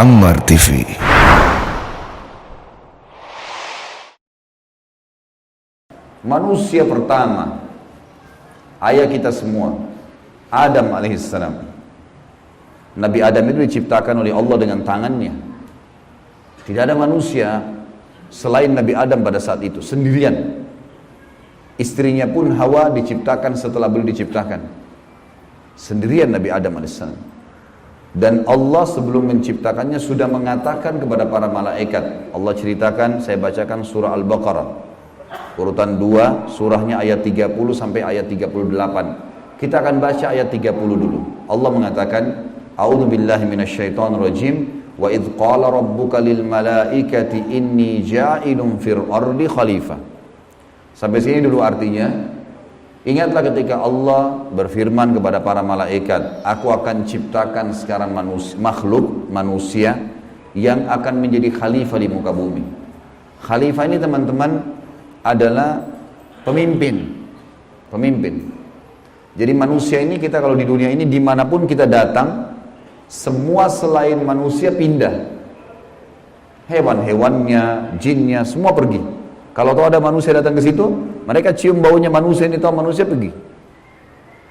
Ammar TV. Manusia pertama, ayah kita semua, Adam alaihissalam. Nabi Adam itu diciptakan oleh Allah dengan tangannya. Tidak ada manusia selain Nabi Adam pada saat itu, sendirian. Istrinya pun Hawa diciptakan setelah beliau diciptakan. Sendirian Nabi Adam alaihissalam. Dan Allah sebelum menciptakannya sudah mengatakan kepada para malaikat. Allah ceritakan, saya bacakan surah Al-Baqarah. Urutan 2, surahnya ayat 30 sampai ayat 38. Kita akan baca ayat 30 dulu. Allah mengatakan, A'udzu billahi minasyaitonir rajim. Wa idz qala rabbuka lil malaikati inni ja'ilun fil ardi khalifah. Sampai sini dulu artinya. Ingatlah ketika Allah berfirman kepada para malaikat, aku akan ciptakan sekarang makhluk manusia yang akan menjadi khalifah di muka bumi. Khalifah ini teman-teman adalah pemimpin. Jadi manusia ini, kita kalau di dunia ini dimanapun kita datang, semua selain manusia pindah. Hewan-hewannya, jinnya, semua pergi. Kalau tahu ada manusia datang ke situ, mereka cium baunya manusia ini, tahu manusia pergi.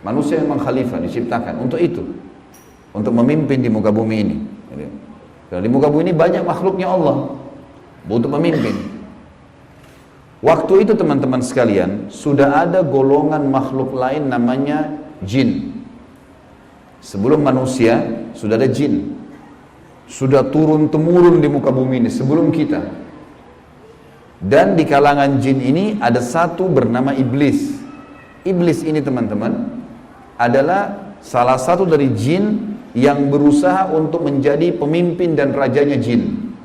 Manusia memang khalifah diciptakan untuk itu, untuk memimpin di muka bumi ini. Karena di muka bumi ini banyak makhluknya Allah, butuh pemimpin. Waktu itu teman-teman sekalian, sudah ada golongan makhluk lain namanya jin. Sebelum manusia, sudah ada jin. Sudah turun-temurun di muka bumi ini, sebelum kita. Dan di kalangan jin ini ada satu bernama iblis. Iblis ini teman-teman adalah salah satu dari jin yang berusaha untuk menjadi pemimpin dan rajanya jin.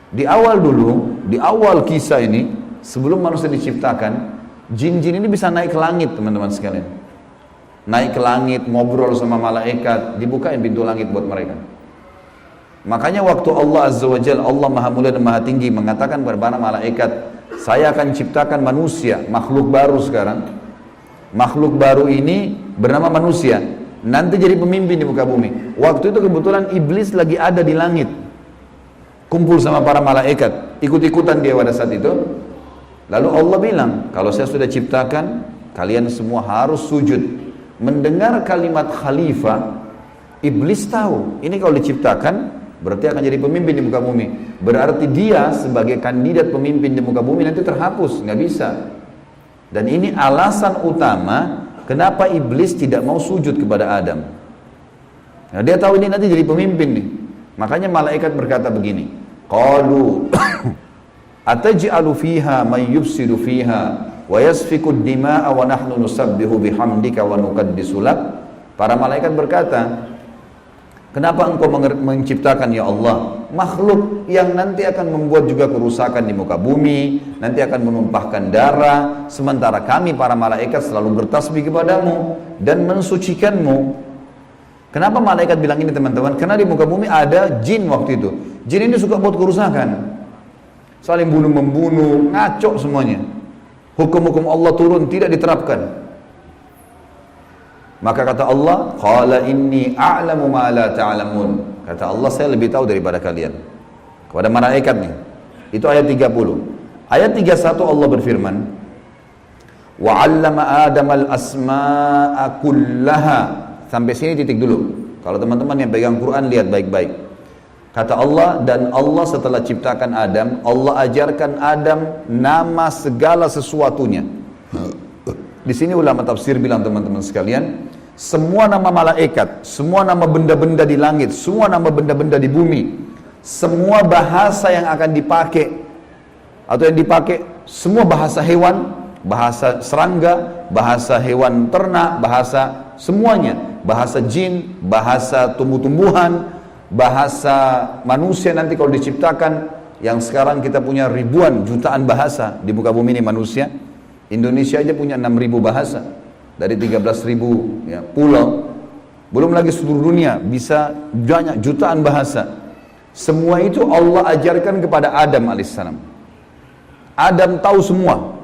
Di awal dulu, di awal kisah ini, sebelum manusia diciptakan, jin-jin ini bisa naik ke langit teman-teman sekalian. Naik ke langit, ngobrol sama malaikat, dibukain pintu langit buat mereka. Makanya waktu Allah Azza wa Jalla, Allah Maha Mulia dan Maha Tinggi mengatakan kepada para malaikat, saya akan ciptakan manusia, makhluk baru sekarang. Makhluk baru ini bernama manusia, nanti jadi pemimpin di muka bumi. Waktu itu kebetulan iblis lagi ada di langit, kumpul sama para malaikat, ikut-ikutan dia pada saat itu. Lalu Allah bilang, kalau saya sudah ciptakan, kalian semua harus sujud. Mendengar kalimat khalifah, iblis tahu, ini kalau diciptakan berarti akan jadi pemimpin di muka bumi. Berarti dia sebagai kandidat pemimpin di muka bumi nanti terhapus, nggak bisa. Dan ini alasan utama kenapa iblis tidak mau sujud kepada Adam. Nah, dia tahu ini nanti jadi pemimpin nih. Makanya malaikat berkata begini, qalu ataj'alu fiha may yufsidu fiha wa yasfiku ad-dima'a wa nahnu nusabbihu bihamdika wa nuqaddisu lak. Para malaikat berkata, kenapa engkau menciptakan ya Allah makhluk yang nanti akan membuat juga kerusakan di muka bumi, nanti akan menumpahkan darah, sementara kami para malaikat selalu bertasbih kepadamu dan mensucikanmu. Kenapa malaikat bilang ini teman-teman? Karena di muka bumi ada jin waktu itu. Jin ini suka buat kerusakan, saling bunuh-membunuh, ngaco semuanya. Hukum-hukum Allah turun, tidak diterapkan. Maka kata Allah, qala inni a'lamu ma la ta'lamun. Kata Allah, saya lebih tahu daripada kalian. Kepada malaikat nih. Itu ayat 30. Ayat 31 Allah berfirman, wa 'allama Adam al-asma'a kullaha. Sampai sini titik dulu. Kalau teman-teman yang pegang Quran lihat baik-baik. Kata Allah, dan Allah setelah ciptakan Adam, Allah ajarkan Adam nama segala sesuatunya. Di sini ulama tafsir bilang teman-teman sekalian, semua nama malaikat, semua nama benda-benda di langit, semua nama benda-benda di bumi, semua bahasa yang akan dipakai atau yang dipakai, semua bahasa hewan, bahasa serangga, bahasa hewan ternak, bahasa semuanya, bahasa jin, bahasa tumbuh-tumbuhan, bahasa manusia nanti kalau diciptakan, yang sekarang kita punya ribuan, jutaan bahasa di muka bumi ini manusia. Indonesia aja punya 6.000 bahasa dari 13.000 ya, pulau. Belum lagi seluruh dunia bisa banyak jutaan bahasa. Semua itu Allah ajarkan kepada Adam alaihissalam. Adam tahu semua.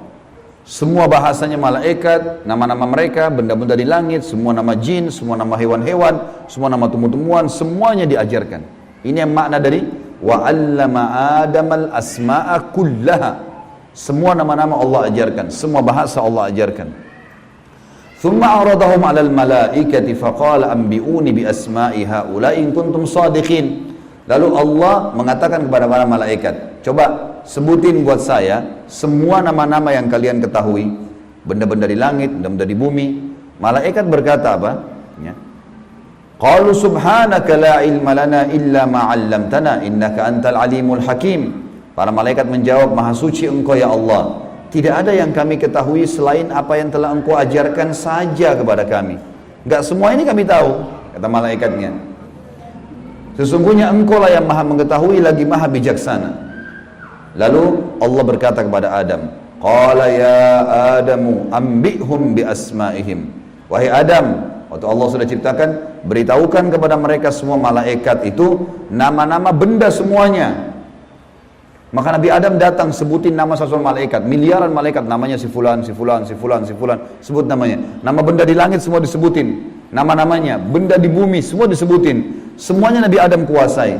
Semua bahasanya malaikat, nama-nama mereka, benda-benda di langit, semua nama jin, semua nama hewan-hewan, semua nama tumbuh-tumbuhan, semuanya diajarkan. Ini yang makna dari wa 'allama Adamal asma'a kullaha. Semua nama-nama Allah ajarkan, semua bahasa Allah ajarkan. Thumma aradahum 'alal malaikati faqala anbi'uni bi asma'i haula'i in kuntum shadiqin. Lalu Allah mengatakan kepada para malaikat, coba sebutin buat saya semua nama-nama yang kalian ketahui, benda-benda di langit, benda-benda di bumi. Malaikat berkata apa? Ya. Qalu subhanaka la ilma lana illa ma 'allamtana innaka antal alimul hakim. Para malaikat menjawab, maha suci engkau ya Allah, tidak ada yang kami ketahui selain apa yang telah engkau ajarkan saja kepada kami. Enggak semua ini kami tahu, kata malaikatnya. Sesungguhnya engkau lah yang maha mengetahui lagi maha bijaksana. Lalu Allah berkata kepada Adam, qala ya Adamu ambihum bi asma'ihim. Wahai Adam, waktu Allah sudah ciptakan, beritahukan kepada mereka semua malaikat itu nama-nama benda semuanya. Maka Nabi Adam datang sebutin nama satu malaikat, miliaran malaikat, namanya si fulan, si fulan, si fulan, si fulan, sebut namanya. Nama benda di langit semua disebutin, nama-namanya, benda di bumi semua disebutin. Semuanya Nabi Adam kuasai.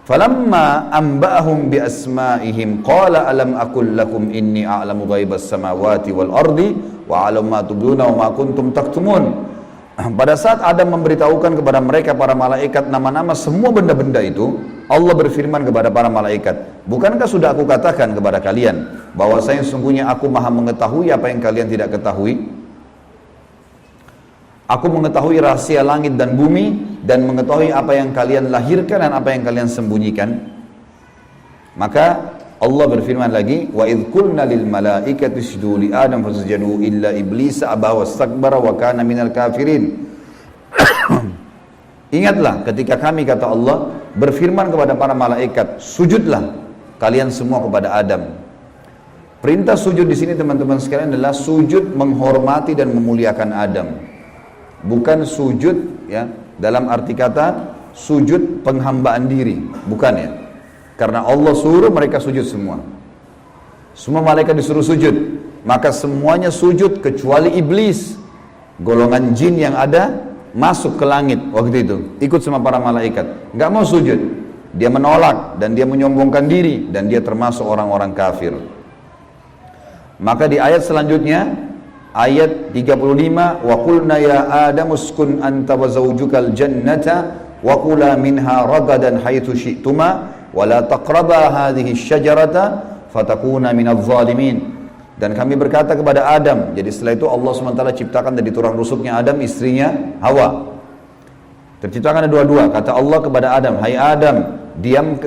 Falamma amba'ahum bi asma'ihim qala alam aqul lakum inni a'lamu ghaibas samawati wal ardi wa a'lamu ma tubduna wa ma kuntum taktumun. Pada saat Adam memberitahukan kepada mereka para malaikat nama-nama semua benda-benda itu, Allah berfirman kepada para malaikat, bukankah sudah aku katakan kepada kalian bahwasanya sesungguhnya aku maha mengetahui apa yang kalian tidak ketahui? Aku mengetahui rahasia langit dan bumi dan mengetahui apa yang kalian lahirkan dan apa yang kalian sembunyikan. Maka Allah berfirman lagi, wa idh qulna lil malaikati isjudu li Adam fasajadu illa iblis aba wastakbara wa kana minal kafirin. Ingatlah ketika kami, kata Allah, berfirman kepada para malaikat, sujudlah kalian semua kepada Adam. Perintah sujud di sini teman-teman sekalian adalah sujud menghormati dan memuliakan Adam. Bukan sujud ya dalam arti kata sujud penghambaan diri, bukan ya. Karena Allah suruh mereka sujud semua. Semua malaikat disuruh sujud, maka semuanya sujud kecuali iblis. Golongan jin yang ada masuk ke langit waktu itu, ikut sama para malaikat, nggak mau sujud. Dia menolak dan dia menyombongkan diri dan dia termasuk orang-orang kafir. Maka di ayat selanjutnya, ayat 35, wa qulna ya Adam uskun anta wa zawjukal jannata wa kula minha ragadan haitsu syi'tuma wa la taqraba hadhihi asyajarata fatakuna minadh dhalimin. Dan kami berkata kepada Adam, jadi setelah itu Allah SWT ciptakan dari tulang rusuknya Adam istrinya Hawa. Terciptakan ada dua-dua. Kata Allah kepada Adam, hai Adam,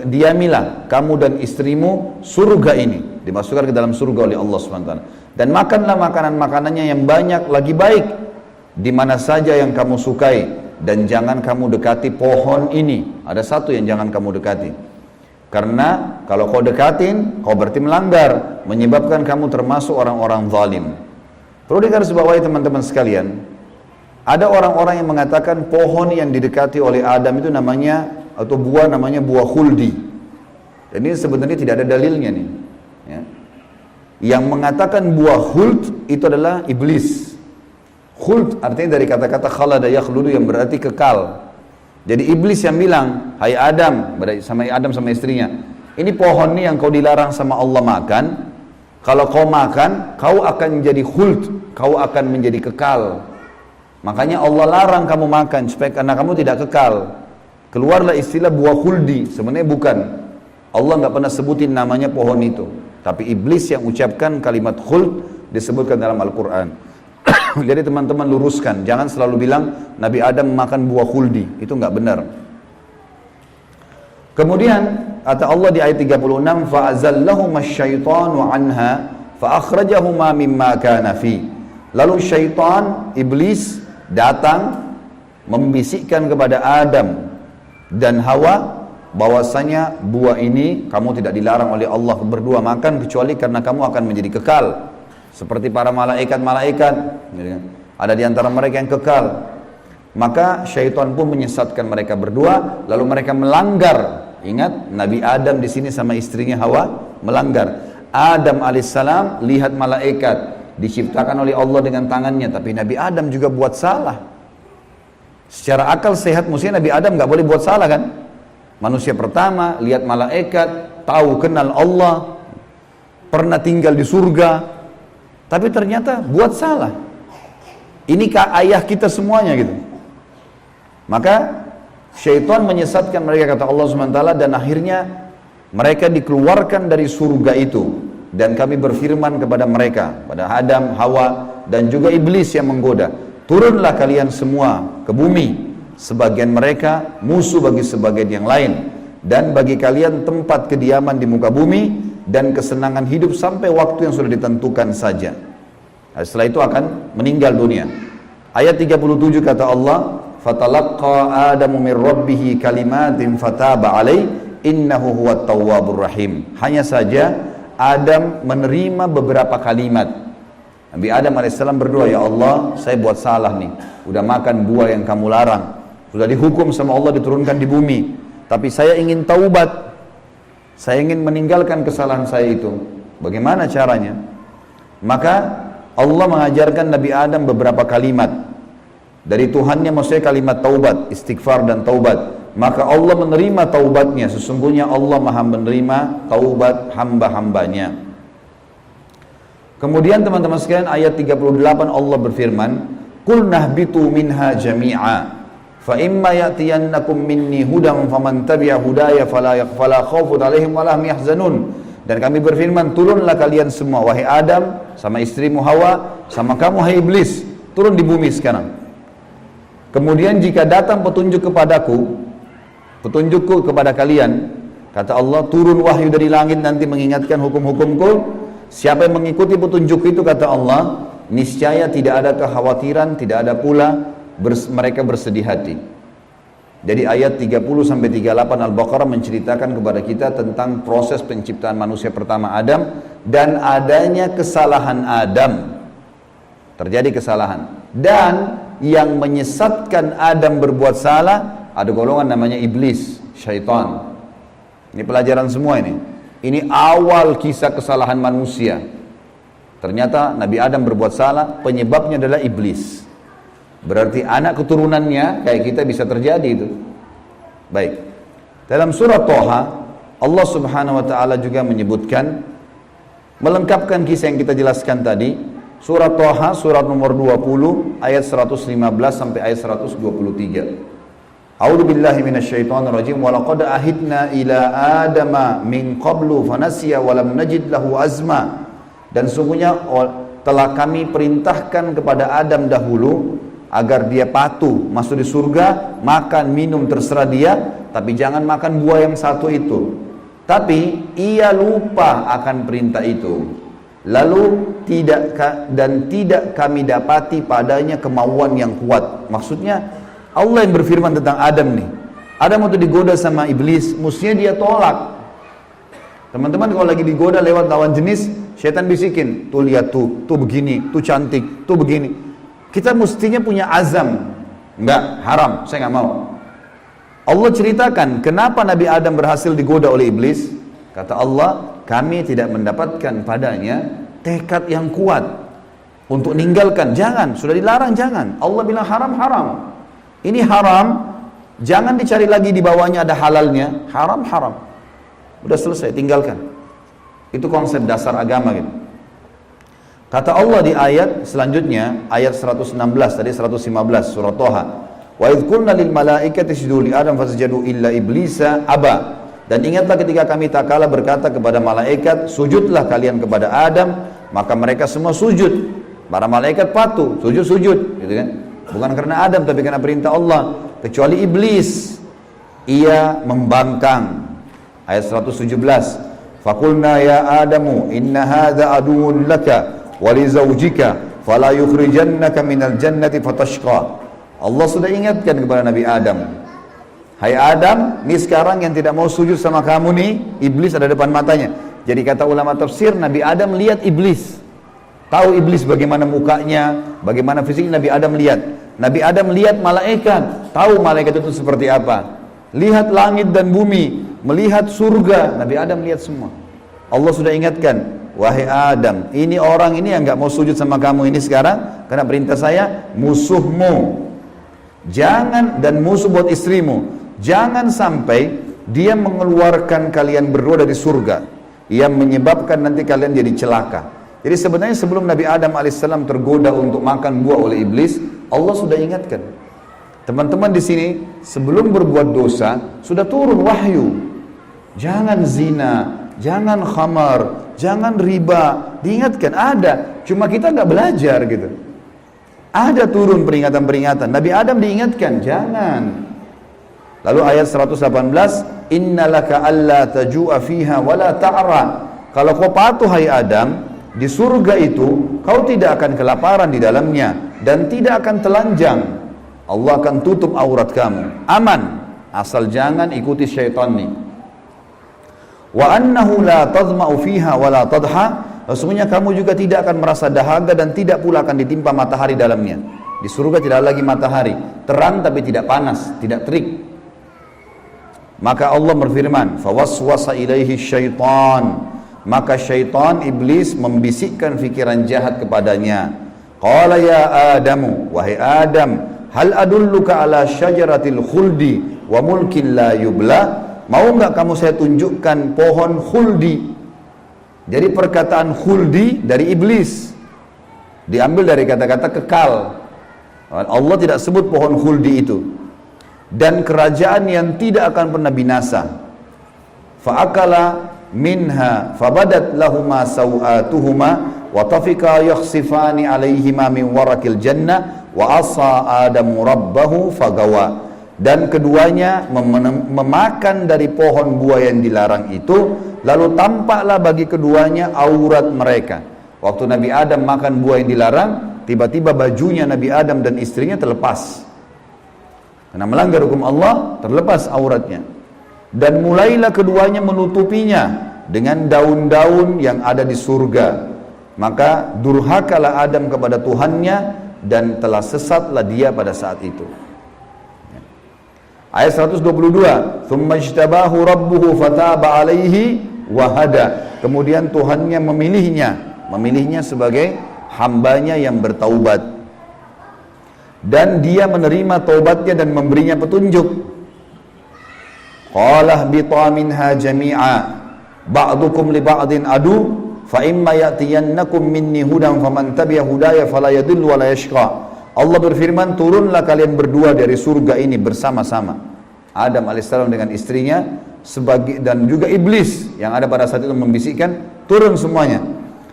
diamilah kamu dan istrimu surga ini, dimasukkan ke dalam surga oleh Allah SWT. Dan makanlah makanan-makanannya yang banyak lagi baik di mana saja yang kamu sukai, dan jangan kamu dekati pohon ini. Ada satu yang jangan kamu dekati, karena kalau kau dekatin kau berarti melanggar, menyebabkan kamu termasuk orang-orang zalim. Perlu digarisbawahi teman-teman sekalian, ada orang-orang yang mengatakan pohon yang didekati oleh Adam itu namanya, atau buah namanya buah khuldi. Dan ini sebenarnya tidak ada dalilnya nih ya. Yang mengatakan buah khuld itu adalah iblis. Khuld artinya dari kata-kata khalada yakhludu yang berarti kekal. Jadi iblis yang bilang, hai Adam, sama istrinya, ini pohon nih yang kau dilarang sama Allah makan, kalau kau makan kau akan menjadi khuld, kau akan menjadi kekal. Makanya Allah larang kamu makan supaya karena kamu tidak kekal. Keluarlah istilah buah khuldi, sebenarnya bukan. Allah nggak pernah sebutin namanya pohon itu. Tapi iblis yang ucapkan kalimat khuld disebutkan dalam Al-Quran. Jadi teman-teman luruskan, jangan selalu bilang Nabi Adam makan buah khuldi, itu nggak benar. Kemudian kata Allah di ayat 36, fa'azallahuma syaitanu anha fa'akhrajahuma mimma kana fi. Lalu syaitan, iblis datang membisikkan kepada Adam dan Hawa bahwasanya buah ini kamu tidak dilarang oleh Allah berdua makan kecuali karena kamu akan menjadi kekal seperti para malaikat-malaikat. Ada di antara mereka yang kekal. Maka syaitan pun menyesatkan mereka berdua, lalu mereka melanggar. Ingat, Nabi Adam di sini sama istrinya Hawa melanggar. Adam alaihissalam lihat malaikat diciptakan oleh Allah dengan tangannya, tapi Nabi Adam juga buat salah. Secara akal sehat mestinya Nabi Adam nggak boleh buat salah kan? Manusia pertama lihat malaikat, tahu kenal Allah, pernah tinggal di surga, tapi ternyata buat salah. Ini ayah kita semuanya gitu. Maka syaitan menyesatkan mereka, kata Allah SWT, dan akhirnya mereka dikeluarkan dari surga itu. Dan kami berfirman kepada mereka, pada Adam, Hawa, dan juga iblis yang menggoda, turunlah kalian semua ke bumi. Sebagian mereka musuh bagi sebagian yang lain, dan bagi kalian tempat kediaman di muka bumi dan kesenangan hidup sampai waktu yang sudah ditentukan saja. Nah, setelah itu akan meninggal dunia. Ayat 37 kata Allah, fatalaqqa Adamu min rabbih kalimatin fataba alaih innahu huwat tawwabur rahim. Hanya saja Adam menerima beberapa kalimat. Nabi Adam alaihissalam berdoa, ya Allah, saya buat salah nih, udah makan buah yang kamu larang, sudah dihukum sama Allah diturunkan di bumi, tapi saya ingin taubat, saya ingin meninggalkan kesalahan saya itu. Bagaimana caranya? Maka Allah mengajarkan Nabi Adam beberapa kalimat dari Tuhannya, maksudnya kalimat taubat, istighfar dan taubat. Maka Allah menerima taubatnya. Sesungguhnya Allah maha menerima taubat hamba-hambanya. Kemudian teman-teman sekalian, ayat 38 Allah berfirman, Qul nahbitu minha jami'a fa imma ya'tiyannakum minni hudan faman tabi'a hudaya fala khawfun 'alaihim wa lahum yahzanun. Dan kami berfirman, turunlah kalian semua, wahai Adam, sama istrimu Hawa, sama kamu hai iblis, turun di bumi sekarang. Kemudian jika datang petunjukku kepada kalian, kata Allah, turun wahyu dari langit nanti mengingatkan hukum-hukumku. Siapa yang mengikuti petunjuk itu, kata Allah, niscaya tidak ada kekhawatiran, tidak ada pula mereka bersedih hati. Jadi ayat 30-38 Al-Baqarah menceritakan kepada kita tentang proses penciptaan manusia pertama Adam dan adanya kesalahan Adam. Terjadi kesalahan. Dan yang menyesatkan Adam berbuat salah, ada golongan namanya iblis, syaitan. Ini pelajaran semua ini. Ini awal kisah kesalahan manusia. Ternyata Nabi Adam berbuat salah, penyebabnya adalah iblis. Berarti anak keturunannya kayak kita bisa terjadi itu. Baik. Dalam surah Toha, Allah Subhanahu wa taala juga menyebutkan, melengkapkan kisah yang kita jelaskan tadi. Surah Toha, surat nomor 20, ayat 115 sampai ayat 123. A'udzu billahi minasyaitonir rajim. Wa laqad ahidna ila adama min qablu fanasiya wa lam najid lahu azma. Dan sungguhnya telah kami perintahkan kepada Adam dahulu agar dia patuh masuk di surga, makan minum terserah dia, tapi jangan makan buah yang satu itu. Tapi ia lupa akan perintah itu. Lalu tidak kami dapati padanya kemauan yang kuat. Maksudnya Allah yang berfirman tentang Adam nih. Adam waktu digoda sama iblis, mestinya dia tolak. Teman-teman kalau lagi digoda lewat lawan jenis, syaitan bisikin, tuh lihat tuh begini, tuh cantik, tuh begini. Kita mestinya punya azam, enggak, haram, saya nggak mau. Allah ceritakan kenapa Nabi Adam berhasil digoda oleh iblis. Kata Allah, kami tidak mendapatkan padanya tekad yang kuat untuk meninggalkan. Jangan, sudah dilarang jangan. Allah bilang haram, haram. Ini haram, jangan dicari lagi di bawahnya ada halalnya. Haram, haram. Udah selesai, tinggalkan. Itu konsep dasar agama gitu. Kata Allah di ayat selanjutnya, ayat 116 tadi 115 surah Toha. Wa idh qulna lil malaikati isjudu li Adam fasajadu illa iblisa aba. Dan ingatlah ketika kami tak kalah berkata kepada malaikat, sujudlah kalian kepada Adam, maka mereka semua sujud. Para malaikat patuh, sujud, gitu kan? Bukan karena Adam tapi karena perintah Allah, kecuali iblis. Ia membangkang. Ayat 117. Faqulna ya Adamu inna hadza aduwwun laka wa li zawjika fala yukhrijannaka minal jannati fatashqa. Allah sudah ingatkan kepada Nabi Adam. Hai Adam, ini sekarang yang tidak mau sujud sama kamu nih, iblis ada depan matanya. Jadi kata ulama tafsir, Nabi Adam lihat iblis. Tahu iblis bagaimana mukanya, bagaimana fisiknya, Nabi Adam lihat. Nabi Adam lihat malaikat, tahu malaikat itu seperti apa. Lihat langit dan bumi, melihat surga, Nabi Adam lihat semua. Allah sudah ingatkan, wahai Adam, ini orang ini yang nggak mau sujud sama kamu ini sekarang, karena perintah saya, musuhmu. Jangan, dan musuh buat istrimu. Jangan sampai dia mengeluarkan kalian berdua dari surga, yang menyebabkan nanti kalian jadi celaka. Jadi sebenarnya sebelum Nabi Adam alaihissalam tergoda untuk makan buah oleh iblis, Allah sudah ingatkan. Teman-teman di sini sebelum berbuat dosa sudah turun wahyu. Jangan zina, jangan khamar, jangan riba. Diingatkan ada, cuma kita nggak belajar gitu. Ada turun peringatan-peringatan. Nabi Adam diingatkan, jangan. Lalu ayat 118, innalaka alla taju'a fiha wala ta'ra. Kalau kau patuh hai Adam, di surga itu kau tidak akan kelaparan di dalamnya dan tidak akan telanjang. Allah akan tutup aurat kamu. Aman, asal jangan ikuti syaitan nih. Wa annahu la tadma'u fiha wa la tadha. Sesungguhnya kamu juga tidak akan merasa dahaga dan tidak pula akan ditimpa matahari dalamnya. Di surga tidak lagi matahari, terang tapi tidak panas, tidak terik. Maka Allah berfirman, fawaswasa ilaihi syaitan. Maka syaitan iblis membisikkan fikiran jahat kepadanya. Qala ya Adamu, wahai Adam, hal adulluka ala syajaratil khuldi wa mulkin la yubla. Mau enggak kamu saya tunjukkan pohon khuldi? Jadi perkataan khuldi dari iblis, diambil dari kata-kata kekal. Allah tidak sebut pohon khuldi itu. Dan kerajaan yang tidak akan pernah binasa. Fa'akala minha fabadat lahuma sawatuhuma wa tafika yakhsifani alaihima min warakil jannah wa asa adamu rabbahu fagawa. Dan keduanya memakan dari pohon buah yang dilarang itu, lalu tampaklah bagi keduanya aurat mereka. Waktu Nabi Adam makan buah yang dilarang, tiba-tiba bajunya Nabi Adam dan istrinya terlepas. Karena melanggar hukum Allah, terlepas auratnya. Dan mulailah keduanya menutupinya dengan daun-daun yang ada di surga. Maka durhakalah Adam kepada Tuhannya dan telah sesatlah dia pada saat itu. Ayat 122, "Tsumma ijtabahu rabbuhu fataba 'alaihi wa hada." Kemudian Tuhannya memilihnya sebagai hambanya yang bertaubat. Dan dia menerima taubatnya dan memberinya petunjuk. Qala ihbita minha jami'a ba'dukum li ba'din adu fa imma ya'tiyannakum minni hudan faman tabi'a hudaya fala yadhillu wa la yashqa. Allah berfirman, turunlah kalian berdua dari surga ini bersama-sama. Adam alaihissalam dengan istrinya dan juga iblis yang ada pada saat itu membisikkan, turun semuanya.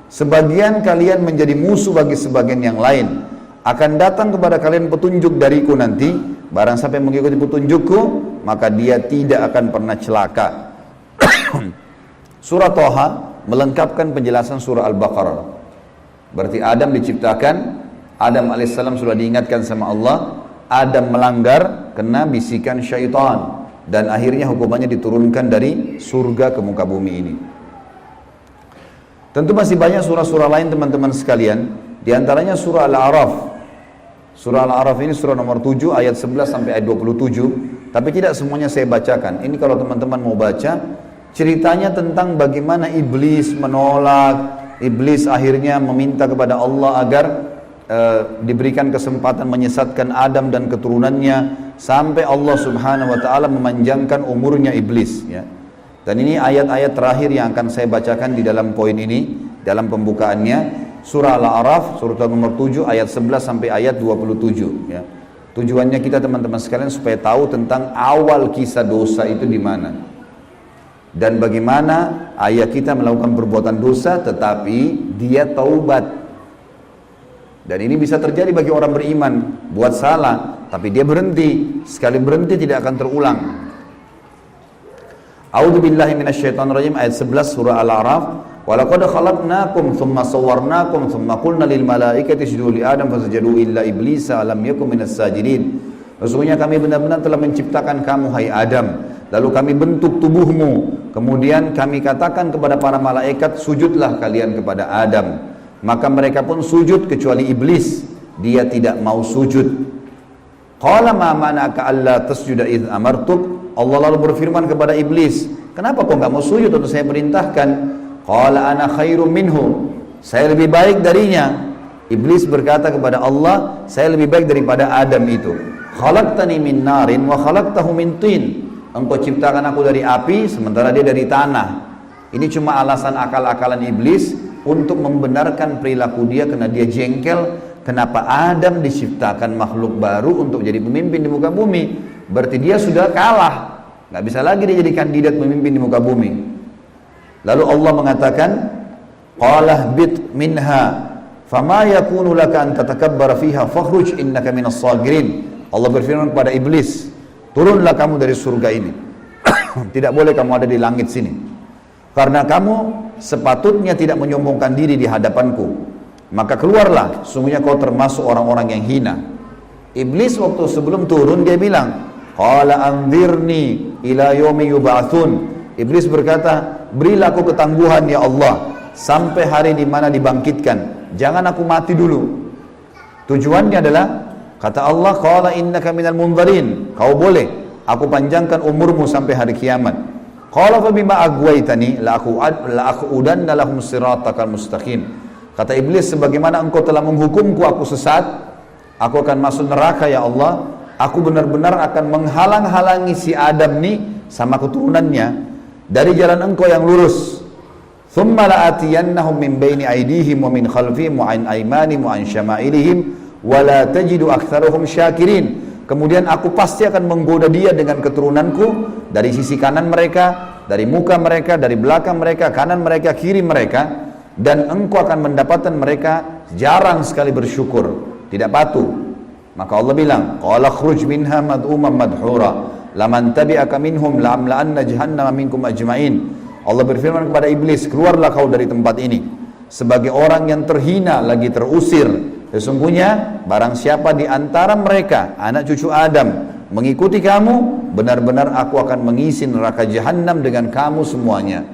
Sebagian kalian menjadi musuh bagi sebagian yang lain. Akan datang kepada kalian petunjuk dariku nanti, barang siapa yang mengikuti petunjukku, maka dia tidak akan pernah celaka. Surah Thaha melengkapkan penjelasan surah Al-Baqarah. Berarti Adam diciptakan, Adam alaihissalam sudah diingatkan sama Allah, Adam melanggar kena bisikan syaitan, dan akhirnya hukumannya diturunkan dari surga ke muka bumi ini. Tentu masih banyak surah-surah lain teman-teman sekalian, diantaranya surah Al-A'raf. Surah Al-A'raf ini surah nomor 7 ayat 11 sampai ayat 27, tapi tidak semuanya saya bacakan. Ini kalau teman-teman mau baca, ceritanya tentang bagaimana iblis menolak, iblis akhirnya meminta kepada Allah agar diberikan kesempatan menyesatkan Adam dan keturunannya, sampai Allah subhanahu wa ta'ala memanjangkan umurnya iblis ya. Dan ini ayat-ayat terakhir yang akan saya bacakan di dalam poin ini, dalam pembukaannya. Surah Al-A'raf, surah nomor 7 ayat 11 sampai ayat 27 ya. Tujuannya kita teman-teman sekalian supaya tahu tentang awal kisah dosa itu di mana. Dan bagaimana ayah kita melakukan perbuatan dosa tetapi dia taubat. Dan ini bisa terjadi bagi orang beriman, buat salah tapi dia berhenti, sekali berhenti tidak akan terulang. A'udzubillahi minasyaitonirrajim, ayat 11 surah Al-A'raf. Walaqad khalaqnakum thumma sawwarnakum thumma qulna lil malaikati isjudu li Adam fasajadu illa iblisa lam yakun minas sajidin. Sesungguhnya kami benar-benar telah menciptakan kamu hai Adam, lalu kami bentuk tubuhmu, kemudian kami katakan kepada para malaikat, sujudlah kalian kepada Adam. Maka mereka pun sujud kecuali iblis, dia tidak mau sujud. Qala ma mana'aka alla tasjuda idh amartuk. Allah lalu berfirman kepada iblis, kenapa kau enggak mau sujud waktu saya perintahkan? Qala ana khairum minhu. Saya lebih baik darinya. Iblis berkata kepada Allah, saya lebih baik daripada Adam itu. Khalaqtani min narin wa khalaqtahu min tin. Engkau ciptakan aku dari api, sementara dia dari tanah. Ini cuma alasan akal-akalan iblis untuk membenarkan perilaku dia, karena dia jengkel. Kenapa Adam diciptakan makhluk baru untuk jadi pemimpin di muka bumi? Berarti dia sudah kalah, nggak bisa lagi dia jadi kandidat pemimpin di muka bumi. Lalu Allah mengatakan, qala bit minha fama yakunu laka an tatakabbara fiha fakhruj innaka minas sagirin. Allah berfirman kepada iblis, turunlah kamu dari surga ini. Tidak boleh kamu ada di langit sini, karena kamu sepatutnya tidak menyombongkan diri di hadapanku. Maka keluarlah, sungguhnya kau termasuk orang-orang yang hina. Iblis waktu sebelum turun dia bilang, qala anzirni ila yaumi yub'atsun. Iblis berkata, berilah aku ketangguhan ya Allah sampai hari di mana dibangkitkan. Jangan aku mati dulu. Tujuannya adalah, kata Allah, qala innaka minal munzarin. Kau boleh, aku panjangkan umurmu sampai hari kiamat. Qala fa bima aghwaytani la aqudanna lahum siratakal mustaqim. Kata iblis, sebagaimana engkau telah menghukumku aku sesat, aku akan masuk neraka ya Allah. Aku benar-benar akan menghalang-halangi si Adam nih sama keturunannya dari jalan engkau yang lurus. Thumma la'atiyannahum min baini aydihim wa min khalfihim wa an aymanihim wa an syama'ilihim wa la tajidu aktsaruhum syakirin. Kemudian aku pasti akan menggoda dia dengan keturunanku dari sisi kanan mereka, dari muka mereka, dari belakang mereka, kanan mereka, kiri mereka. Dan engkau akan mendapatkan mereka jarang sekali bersyukur, tidak patuh. Maka Allah bilang, qala khruj minha mad'uman madhura laman tabi'aka minhum la'amla'anna jahannama minkum ajma'in. Allah berfirman kepada iblis, keluarlah kau dari tempat ini sebagai orang yang terhina lagi terusir. Sesungguhnya barang siapa di antara mereka anak cucu Adam mengikuti kamu, benar-benar aku akan mengisi neraka jahannam dengan kamu semuanya.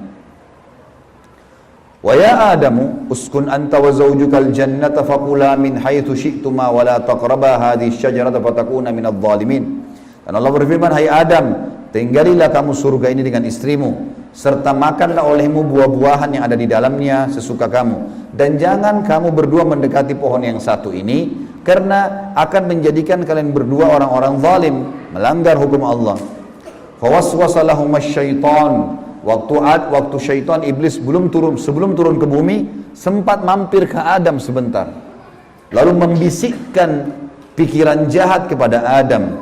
Wa ya Adamu uskun anta wa zawjukal jannata faqula min haitsu syi'tuma wa la taqraba hadhihi syajarata fatakuna minadh dhalimin. Dan Allah berfirman, hai Adam, tinggalilah kamu surga ini dengan istrimu, serta makanlah olehmu buah-buahan yang ada di dalamnya sesuka kamu, dan jangan kamu berdua mendekati pohon yang satu ini, karena akan menjadikan kalian berdua orang-orang zalim, melanggar hukum Allah. Fawaswasa lahumas syaitan. Waktu syaitan iblis sebelum turun ke bumi, sempat mampir ke Adam sebentar, lalu membisikkan pikiran jahat kepada Adam,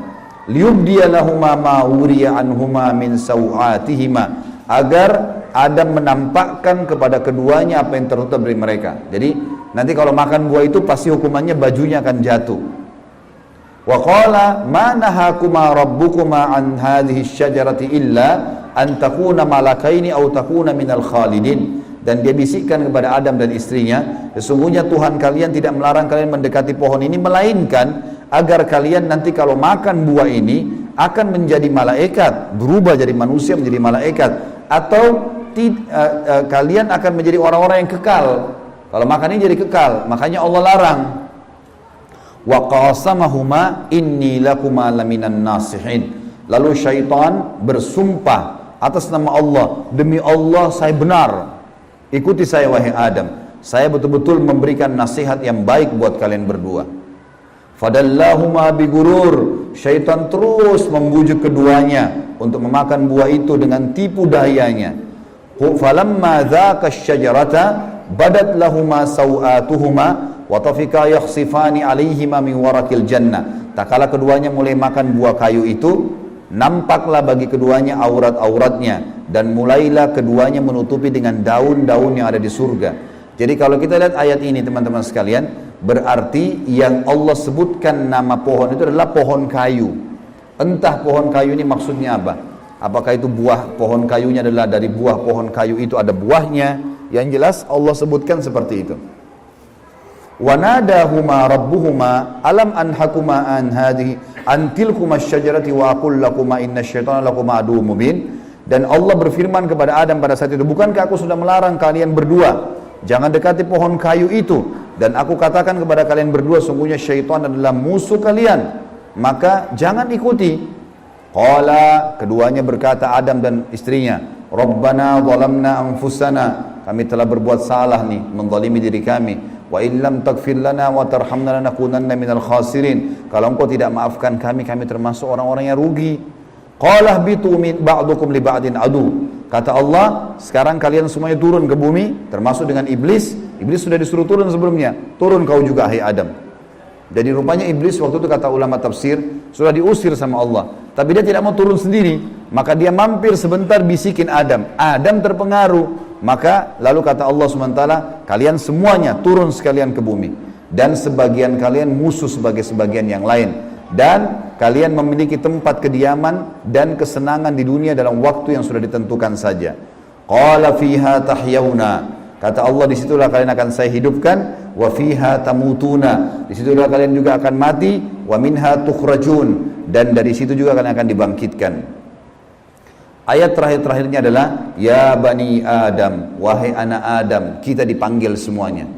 liyubdiya lahuma ma wuriya anhuma min sawatihima, agar Adam menampakkan kepada keduanya apa yang tertutup dari mereka. Jadi nanti kalau makan buah itu pasti hukumannya bajunya akan jatuh. Wa qala ma nahakuma rabbukuma an hadhihi syajarati illa an takuna malakaini aw takuna minal khalidin. Dan dia bisikkan kepada Adam dan istrinya, sesungguhnya Tuhan kalian tidak melarang kalian mendekati pohon ini, melainkan agar kalian nanti kalau makan buah ini akan menjadi malaikat, berubah jadi manusia menjadi malaikat, atau kalian akan menjadi orang-orang yang kekal. Kalau makan ini jadi kekal, makanya Allah larang. Wa qasamahuma inni lakuma laminan nasihin. Lalu syaitan bersumpah atas nama Allah, demi Allah saya benar, ikuti saya wahai Adam, saya betul-betul memberikan nasihat yang baik buat kalian berdua. Fadallahuma bigurur. Syaitan terus membujuk keduanya untuk memakan buah itu dengan tipu dayanya. Falamma dzaka asy-syajarata badat lahuma sawatuhuma wa tafika yakhsifani alaihima min warakil jannah. Tak kala keduanya mulai makan buah kayu itu, nampaklah bagi keduanya aurat-auratnya, dan mulailah keduanya menutupi dengan daun-daun yang ada di surga. Jadi kalau kita lihat ayat ini teman-teman sekalian, berarti yang Allah sebutkan nama pohon itu adalah pohon kayu. Entah pohon kayu ini maksudnya apa. Apakah itu buah pohon kayunya adalah dari buah pohon kayu itu ada buahnya? Yang jelas Allah sebutkan seperti itu. Wa nadahuma rabbuhuma alam anhakuma an hadhihi an tilkuma asy-syajarati wa aqul lakuma innasyaitonal lakuma aduwwum mubin. Dan Allah berfirman kepada Adam pada saat itu, bukankah aku sudah melarang kalian berdua jangan dekati pohon kayu itu, dan aku katakan kepada kalian berdua sungguhnya syaitan adalah musuh kalian, maka jangan ikuti. Qala, keduanya berkata Adam dan istrinya, Rabbana zalamna anfusana kami telah berbuat salah nih, menzalimi diri kami. Wa illam taghfir lana wa tarhamna lanakunanna minal khasirin. Kalau engkau tidak maafkan kami, kami termasuk orang-orang yang rugi. Qala bitu min ba'dukum li ba'din adu. Kata Allah, sekarang kalian semuanya turun ke bumi, termasuk dengan iblis. Iblis sudah disuruh turun sebelumnya. Turun kau juga, hai Adam. Jadi rupanya iblis waktu itu kata ulama tafsir, sudah diusir sama Allah. Tapi dia tidak mau turun sendiri. Maka dia mampir sebentar bisikin Adam. Adam terpengaruh. Maka lalu kata Allah SWT, kalian semuanya turun sekalian ke bumi. Dan sebagian kalian musuh sebagai sebagian yang lain. Dan kalian memiliki tempat kediaman dan kesenangan di dunia dalam waktu yang sudah ditentukan saja. Qala fiha tahyawna. Kata Allah, disitulah kalian akan saya hidupkan. Wa fiha tamutuna. Disitulah kalian juga akan mati. Wa minha tukhrajun. Dan dari situ juga kalian akan dibangkitkan. Ayat terakhir-terakhirnya adalah ya bani Adam, wahai anak Adam. Kita dipanggil semuanya.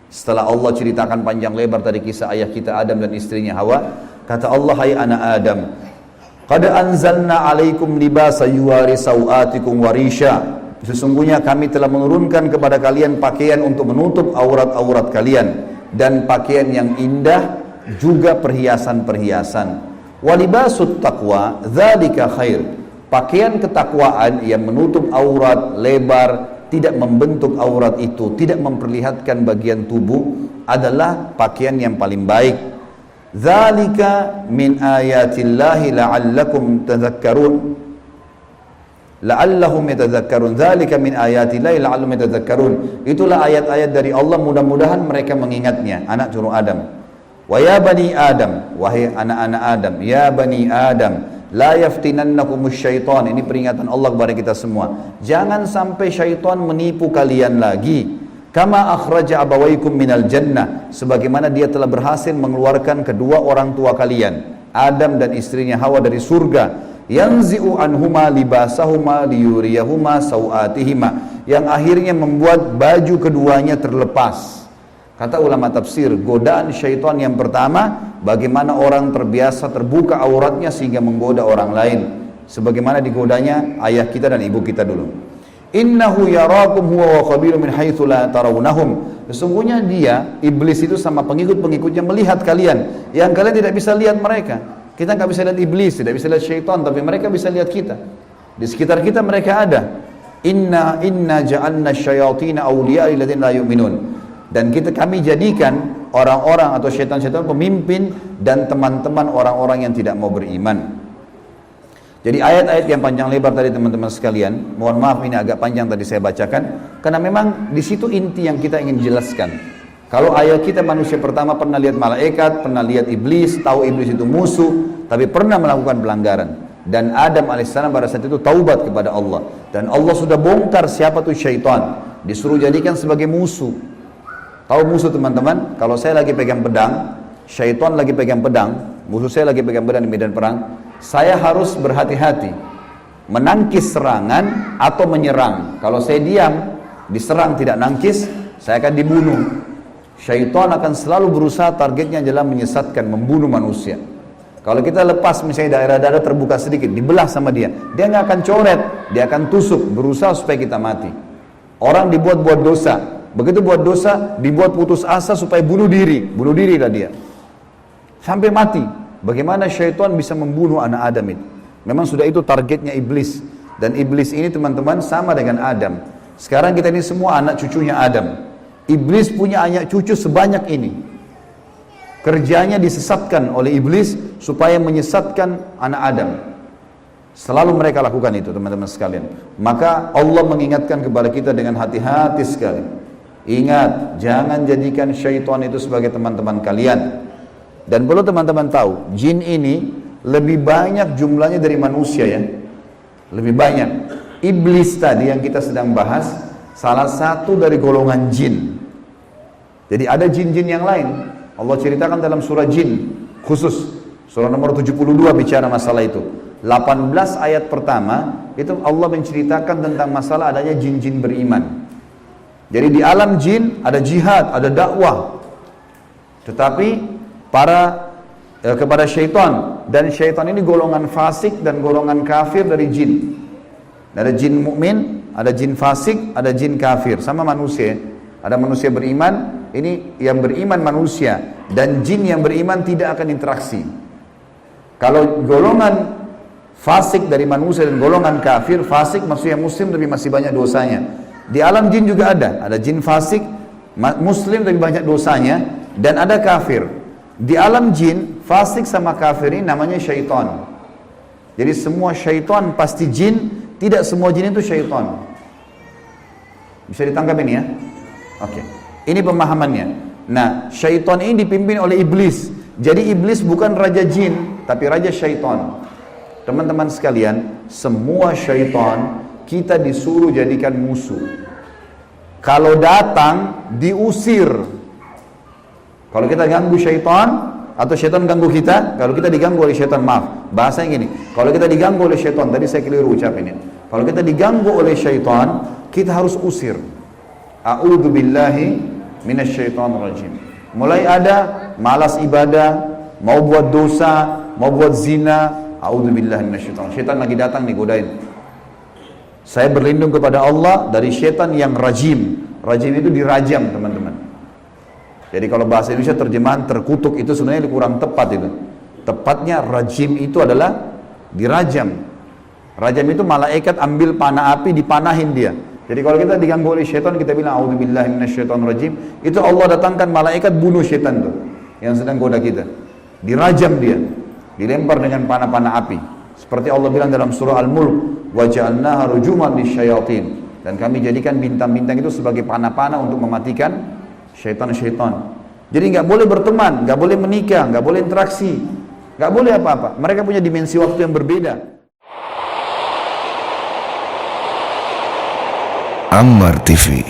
Setelah Allah ceritakan panjang lebar tadi kisah ayah kita Adam dan istrinya Hawa, kata Allah, hai anak Adam, qad anzalna alaikum libasa yuwari sawatikum warisha. Sesungguhnya kami telah menurunkan kepada kalian pakaian untuk menutup aurat-aurat kalian dan pakaian yang indah juga perhiasan-perhiasan. Walibasut taqwa dzalika khair. Pakaian ketakwaan yang menutup aurat lebar, tidak membentuk aurat itu, tidak memperlihatkan bagian tubuh, adalah pakaian yang paling baik. Dzalika min ayatillahi la'allakum tadhakkarun. La'allahum yatadhakkarun. Dzalika min ayatillahi la'allahum yatadhakkarun. Itulah ayat-ayat dari Allah, mudah-mudahan mereka mengingatnya, anak cucu Adam. Wa ya bani Adam, wahai anak-anak Adam, ya bani Adam, la yaftinannakumus syaitan. Ini peringatan Allah kepada kita semua. Jangan sampai syaitan menipu kalian lagi. Kama akhraja abawaikum minal jannah. Sebagaimana dia telah berhasil mengeluarkan kedua orang tua kalian, Adam dan istrinya Hawa, dari surga. Yanzi'u anhuma libasahuma liyuriyahuma sawatihima. Yang akhirnya membuat baju keduanya terlepas. Kata ulama tafsir, godaan syaitan yang pertama, bagaimana orang terbiasa terbuka auratnya sehingga menggoda orang lain. Sebagaimana digodanya ayah kita dan ibu kita dulu. Innahu yarakum huwa wa qabilu min haitsu la tarawnahum. Sesungguhnya dia, iblis itu sama pengikut-pengikutnya melihat kalian yang kalian tidak bisa lihat mereka. Kita nggak bisa lihat iblis, tidak bisa lihat syaitan, tapi mereka bisa lihat kita. Di sekitar kita mereka ada. Inna ja'alna syayatina awliya lil ladzina la yu'minun. Dan kami jadikan orang-orang atau syaitan-syaitan pemimpin dan teman-teman orang-orang yang tidak mau beriman. Jadi ayat-ayat yang panjang lebar tadi teman-teman sekalian, mohon maaf ini agak panjang tadi saya bacakan, karena memang di situ inti yang kita ingin jelaskan. Kalau ayat kita manusia pertama pernah lihat malaikat, pernah lihat iblis, tahu iblis itu musuh, tapi pernah melakukan pelanggaran. Dan Adam alaihissalam pada saat itu taubat kepada Allah. Dan Allah sudah bongkar siapa tuh syaitan, disuruh jadikan sebagai musuh. Tahu musuh teman-teman? Kalau saya lagi pegang pedang, syaitan lagi pegang pedang, musuh saya lagi pegang pedang di medan perang, saya harus berhati-hati menangkis serangan atau menyerang. Kalau saya diam, diserang tidak nangkis, saya akan dibunuh. Syaitan akan selalu berusaha, targetnya adalah menyesatkan, membunuh manusia. Kalau kita lepas misalnya daerah dada terbuka sedikit, dibelah sama dia nggak akan coret, dia akan tusuk, berusaha supaya kita mati. Orang dibuat dosa. Begitu buat dosa, dibuat putus asa supaya bunuh dirilah dia. Sampai mati. Bagaimana syaitan bisa membunuh anak Adam itu? Memang sudah itu targetnya iblis. Dan iblis ini teman-teman sama dengan Adam. Sekarang kita ini semua anak cucunya Adam. Iblis punya anak cucu sebanyak ini. Kerjanya disesatkan oleh iblis supaya menyesatkan anak Adam. Selalu mereka lakukan itu teman-teman sekalian. Maka Allah mengingatkan kepada kita dengan hati-hati sekali. Ingat, jangan jadikan syaitan itu sebagai teman-teman kalian. Dan perlu teman-teman tahu, jin ini lebih banyak jumlahnya dari manusia ya. Lebih banyak. Iblis tadi yang kita sedang bahas, salah satu dari golongan jin. Jadi ada jin-jin yang lain. Allah ceritakan dalam surah jin khusus. Surah nomor 72 bicara masalah itu. 18 ayat pertama, itu Allah menceritakan tentang masalah adanya jin-jin beriman. Jadi di alam jin ada jihad, ada dakwah. Tetapi kepada syaitan, dan syaitan ini golongan fasik dan golongan kafir dari jin. Ada jin mukmin, ada jin fasik, ada jin kafir, sama manusia. Ada manusia beriman, ini yang beriman manusia, dan jin yang beriman tidak akan interaksi. Kalau golongan fasik dari manusia dan golongan kafir, fasik maksudnya muslim tapi masih banyak dosanya. Di alam jin juga ada jin fasik, muslim tapi banyak dosanya, dan ada kafir. Di alam jin, fasik sama kafir ini namanya syaitan. Jadi semua syaitan pasti jin, tidak semua jin itu syaitan. Bisa ditangkap ini ya? Oke. Ini pemahamannya. Nah, syaitan ini dipimpin oleh iblis. Jadi iblis bukan raja jin, tapi raja syaitan. Teman-teman sekalian, semua syaitan kita disuruh jadikan musuh. Kalau datang, diusir. Kalau kita ganggu syaitan, atau syaitan ganggu kita, kalau kita diganggu oleh syaitan, maaf, bahasanya gini, kalau kita diganggu oleh syaitan, tadi saya keliru ucapinnya, kalau kita diganggu oleh syaitan, kita harus usir. A'udzu billahi minasyaitonir rajim. Mulai ada malas ibadah, mau buat dosa, mau buat zina, a'udzu billahi minasyaitonir rajim. Syaitan lagi datang nih godain. Saya berlindung kepada Allah dari syaitan yang rajim. Rajim itu dirajam, teman-teman. Jadi kalau bahasa Indonesia terjemahan terkutuk itu sebenarnya kurang tepat itu. Tepatnya rajim itu adalah dirajam. Rajam itu malaikat ambil panah api dipanahin dia. Jadi kalau kita diganggu oleh syaitan kita bilang a'udzubillahi minasyaitonirrajim, itu Allah datangkan malaikat bunuh syaitan tuh yang sedang goda kita. Dirajam dia, dilempar dengan panah-panah api. Seperti Allah bilang dalam surah Al-Mulk, wa ja'alnaha rujuman lisyayatin. Dan kami jadikan bintang-bintang itu sebagai panah-panah untuk mematikan syaitan-syaitan. Jadi nggak boleh berteman, nggak boleh menikah, nggak boleh interaksi, nggak boleh apa-apa. Mereka punya dimensi waktu yang berbeda. Ammar TV.